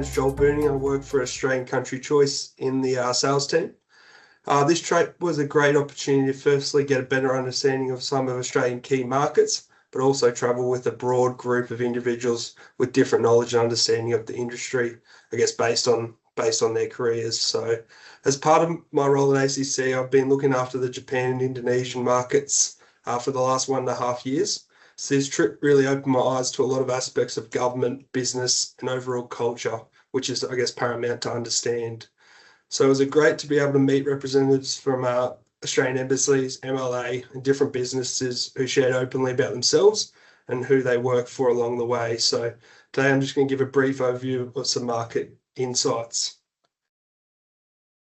name's Joel Buningh. I work for Australian Country Choice in the sales team. This trip was a great opportunity to firstly get a better understanding of some of Australian key markets, but also travel with a broad group of individuals with different knowledge and understanding of the industry, I guess based on their careers. So as part of my role at ACC, I've been looking after the Japan and Indonesian markets for the last 1.5 years. So this trip really opened my eyes to a lot of aspects of government, business, and overall culture, which is, I guess, paramount to understand. So it was great to be able to meet representatives from Australian embassies, MLA, and different businesses who shared openly about themselves and who they work for along the way. So today I'm just going to give a brief overview of some market insights.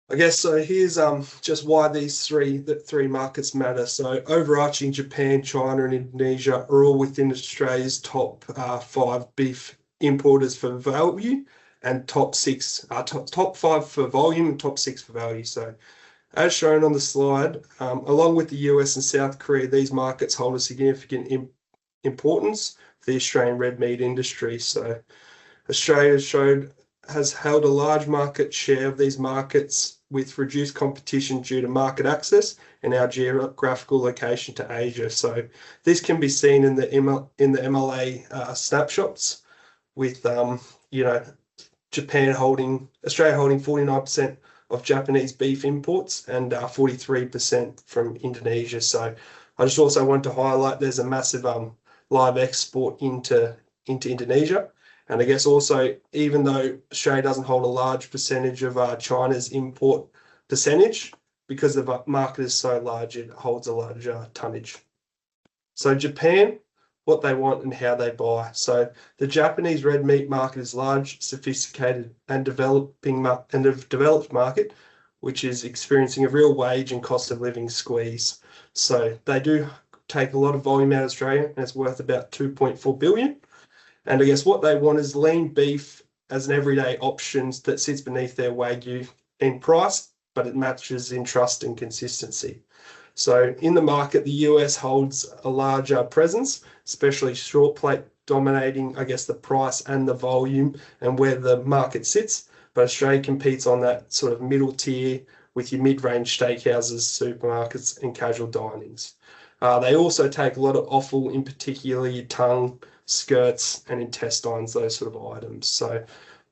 I guess so. Here's just why these three markets matter. So overarching, Japan, China, and Indonesia are all within Australia's top 5 beef importers for value, and top 5 for volume and top 6 for value. So as shown on the slide, along with the US and South Korea, these markets hold a significant importance for the Australian red meat industry. So Australia has held a large market share of these markets with reduced competition due to market access and our geographical location to Asia. So this can be seen in the MLA snapshots with Australia holding 49% of Japanese beef imports and 43% from Indonesia. So I just also want to highlight there's a massive live export into Indonesia. And I guess also, even though Australia doesn't hold a large percentage of China's import percentage, because the market is so large, it holds a large tonnage. So Japan, what they want and how they buy. So the Japanese red meat market is large, sophisticated, and developed market, which is experiencing a real wage and cost of living squeeze. So they do take a lot of volume out of Australia, and it's worth about 2.4 billion. And I guess what they want is lean beef as an everyday option that sits beneath their Wagyu in price, but it matches in trust and consistency. So in the market, the US holds a larger presence, especially short plate dominating, I guess, the price and the volume and where the market sits. But Australia competes on that sort of middle tier with your mid-range steakhouses, supermarkets, and casual dinings. They also take a lot of offal, in particular your tongue, skirts, and intestines, those sort of items. So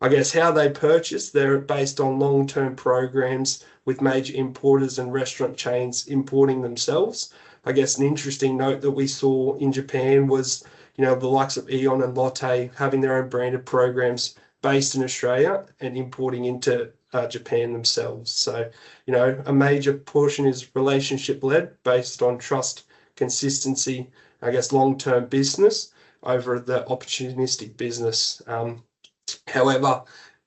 I guess how they purchase, they're based on long-term programs with major importers and restaurant chains importing themselves. I guess an interesting note that we saw in Japan was, the likes of Eon and Lotte having their own branded programs based in Australia and importing into Japan themselves. So, a major portion is relationship-led, based on trust, consistency, I guess long-term business over the opportunistic business. However,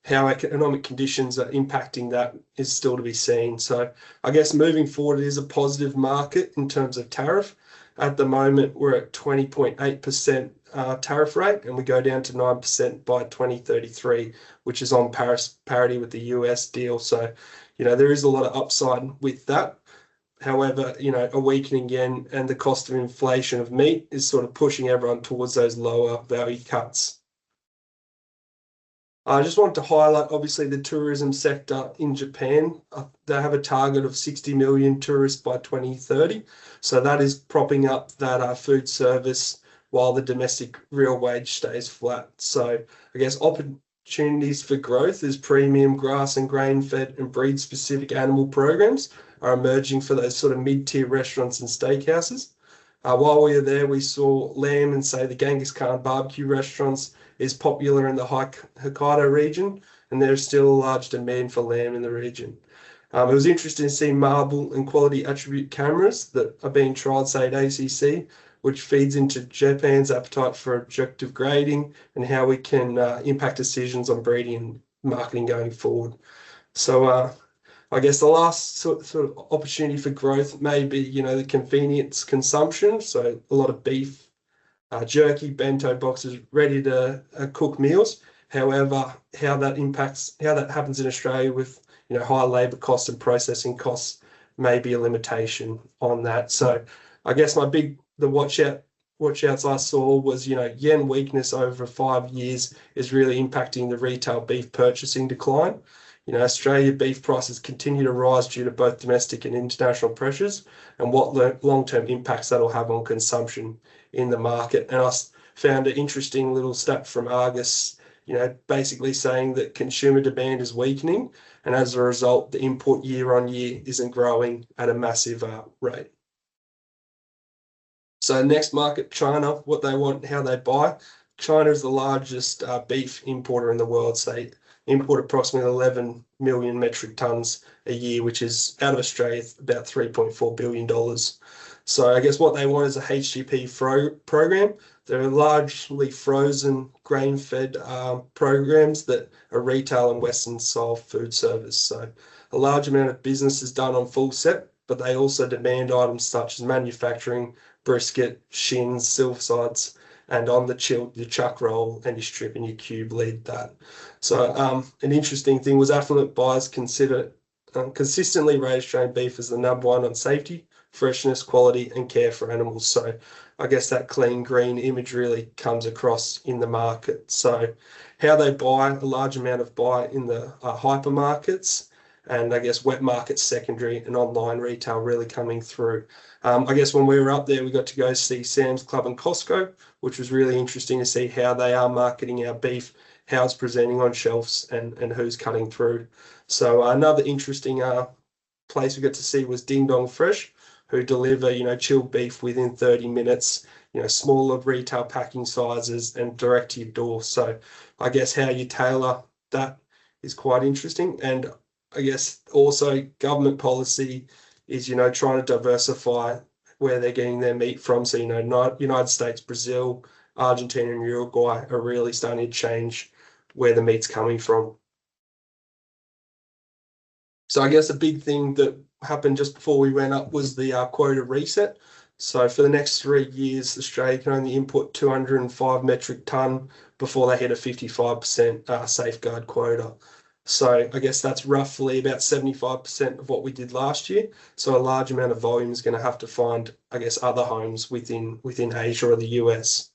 how economic conditions are impacting that is still to be seen. So I guess moving forward, it is a positive market in terms of tariff. At the moment, we're at 20.8% tariff rate, and we go down to 9% by 2033, which is on parity with the US deal. So, there is a lot of upside with that. However, a weakening yen and the cost of inflation of meat is sort of pushing everyone towards those lower value cuts. I just want to highlight, obviously, the tourism sector in Japan. They have a target of 60 million tourists by 2030. So that is propping up that food service while the domestic real wage stays flat. So I guess opportunities for growth is premium grass and grain-fed and breed-specific animal programs are emerging for those sort of mid-tier restaurants and steakhouses. While we were there, we saw lamb and, say, the Genghis Khan barbecue restaurants is popular in the Hokkaido region, and there's still a large demand for lamb in the region. It was interesting to see marble and quality attribute cameras that are being trialled, say, at ACC, which feeds into Japan's appetite for objective grading and how we can impact decisions on breeding and marketing going forward. So I guess the last sort of opportunity for growth may be, the convenience consumption. So a lot of beef, jerky, bento boxes, ready to cook meals. However, how that happens in Australia with, high labour costs and processing costs may be a limitation on that. So I guess the watch out watch-outs I saw was, yen weakness over 5 years is really impacting the retail beef purchasing decline. Australia beef prices continue to rise due to both domestic and international pressures, and what long-term impacts that'll have on consumption in the market. And I found an interesting little stat from Argus, basically saying that consumer demand is weakening, and as a result, the import year on year isn't growing at a massive rate. So next market, China, what they want, how they buy. China is the largest beef importer in the world. So they import approximately 11 million metric tons a year, which is out of Australia, about $3.4 billion. So I guess what they want is a HGP program. They're largely frozen, grain-fed programs that are retail and Western style food service. So a large amount of business is done on full set, but they also demand items such as manufacturing, brisket, shins, silver sides, and on the chilled, your chuck roll and your strip and your cube lead that. So an interesting thing was affluent buyers consider consistently rate Australian beef as the #1 on safety, freshness, quality, and care for animals. So I guess that clean green image really comes across in the market. So how they buy, a large amount of buy in the hypermarkets, and I guess wet market secondary and online retail really coming through. I guess when we were up there, we got to go see Sam's Club and Costco, which was really interesting to see how they are marketing our beef, how it's presenting on shelves, and who's cutting through. So another interesting place we got to see was Ding Dong Fresh, who deliver, chilled beef within 30 minutes, smaller retail packing sizes and direct to your door. So I guess how you tailor that is quite interesting. And I guess also government policy is, trying to diversify where they're getting their meat from. So, United States, Brazil, Argentina, and Uruguay are really starting to change where the meat's coming from. So I guess a big thing that happened just before we went up was the quota reset. So for the next 3 years, Australia can only import 205 metric tonne before they hit a 55% safeguard quota. So I guess that's roughly about 75% of what we did last year. So a large amount of volume is going to have to find, I guess, other homes within Asia or the US.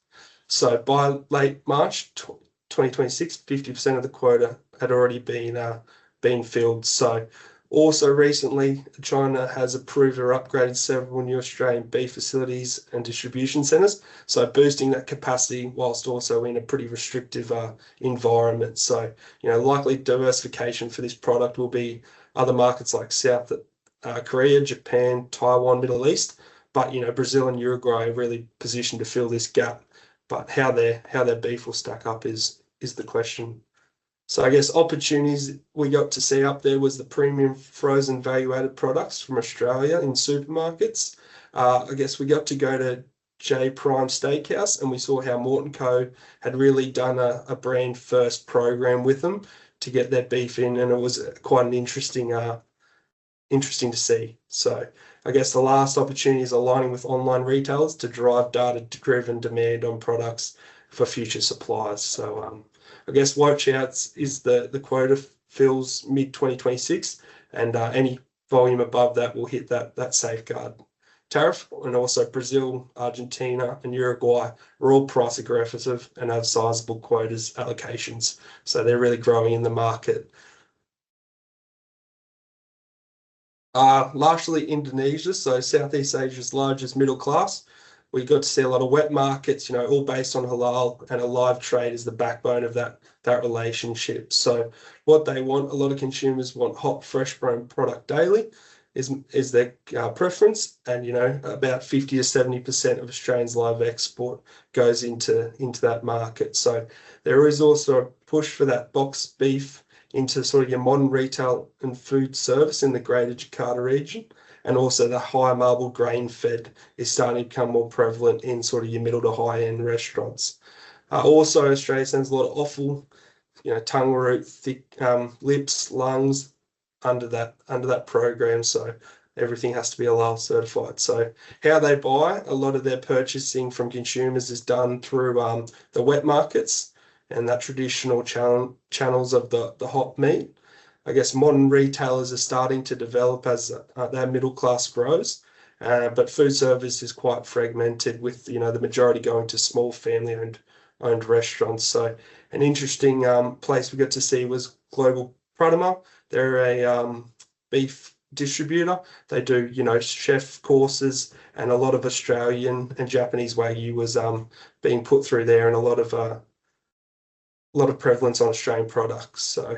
So by late March 2026, 50% of the quota had already been filled. So also recently, China has approved or upgraded several new Australian beef facilities and distribution centres, so boosting that capacity whilst also in a pretty restrictive environment. So, likely diversification for this product will be other markets like South Korea, Japan, Taiwan, Middle East, but, Brazil and Uruguay are really positioned to fill this gap. But how their beef will stack up is the question. So I guess opportunities we got to see up there was the premium frozen value-added products from Australia in supermarkets. I guess we got to go to J Prime Steakhouse and we saw how Morton Co had really done a brand first program with them to get their beef in, and it was quite an interesting to see. So I guess the last opportunity is aligning with online retailers to drive data-driven demand on products for future suppliers. So I guess watch-outs is the quota fills mid-2026, and any volume above that will hit that safeguard tariff. And also Brazil, Argentina, and Uruguay are all price aggressive and have sizable quotas allocations. So they're really growing in the market. Largely Indonesia, so Southeast Asia's largest middle class. We got to see a lot of wet markets, all based on halal, and a live trade is the backbone of that relationship. So what they want, a lot of consumers want hot, fresh grown product daily, is their preference, and about 50 to 70% of Australia's live export goes into that market. So there is also a push for that boxed beef into sort of your modern retail and food service in the Greater Jakarta region. And also the high marble grain fed is starting to become more prevalent in sort of your middle to high end restaurants. Also, Australia sends a lot of offal, tongue root, thick lips, lungs under that program. So everything has to be halal certified. So how they buy, a lot of their purchasing from consumers is done through the wet markets and that traditional channels of the hot meat. I guess modern retailers are starting to develop as that middle class grows, but food service is quite fragmented, with the majority going to small family-owned restaurants. So an interesting place we got to see was Global Pratama. They're a beef distributor. They do chef courses, and a lot of Australian and Japanese Wagyu was being put through there, and a lot of prevalence on Australian products. So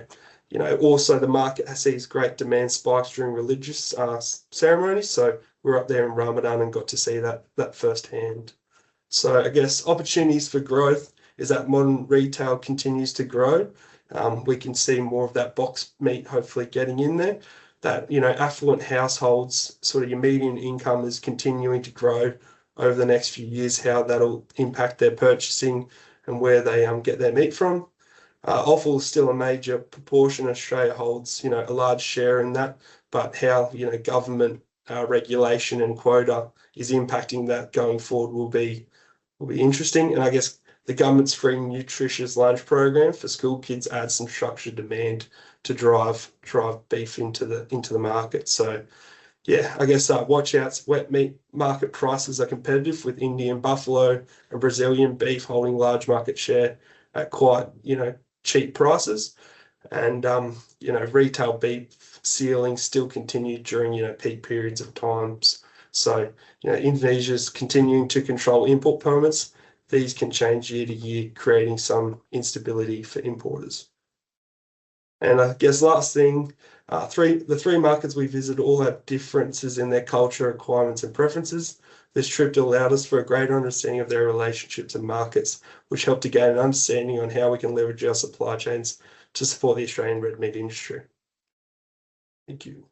also the market sees great demand spikes during religious ceremonies. So we're up there in Ramadan and got to see that firsthand. So I guess opportunities for growth is that modern retail continues to grow. We can see more of that box meat hopefully getting in there. That affluent households, sort of your median income, is continuing to grow over the next few years. How that'll impact their purchasing and where they get their meat from. Offal is still a major proportion. Australia holds a large share in that, but how government regulation and quota is impacting that going forward will be interesting. And I guess the government's free nutritious lunch program for school kids adds some structured demand to drive beef into the market. So yeah, I guess watch out. Wet meat market prices are competitive, with Indian buffalo and Brazilian beef holding large market share at quite cheap prices. And retail beef sealing still continued during peak periods of times. So Indonesia's continuing to control import permits. These can change year to year, creating some instability for importers. And I guess last thing, the three markets we visited all have differences in their culture, requirements, and preferences. This trip allowed us for a greater understanding of their relationships and markets, which helped to gain an understanding on how we can leverage our supply chains to support the Australian red meat industry. Thank you.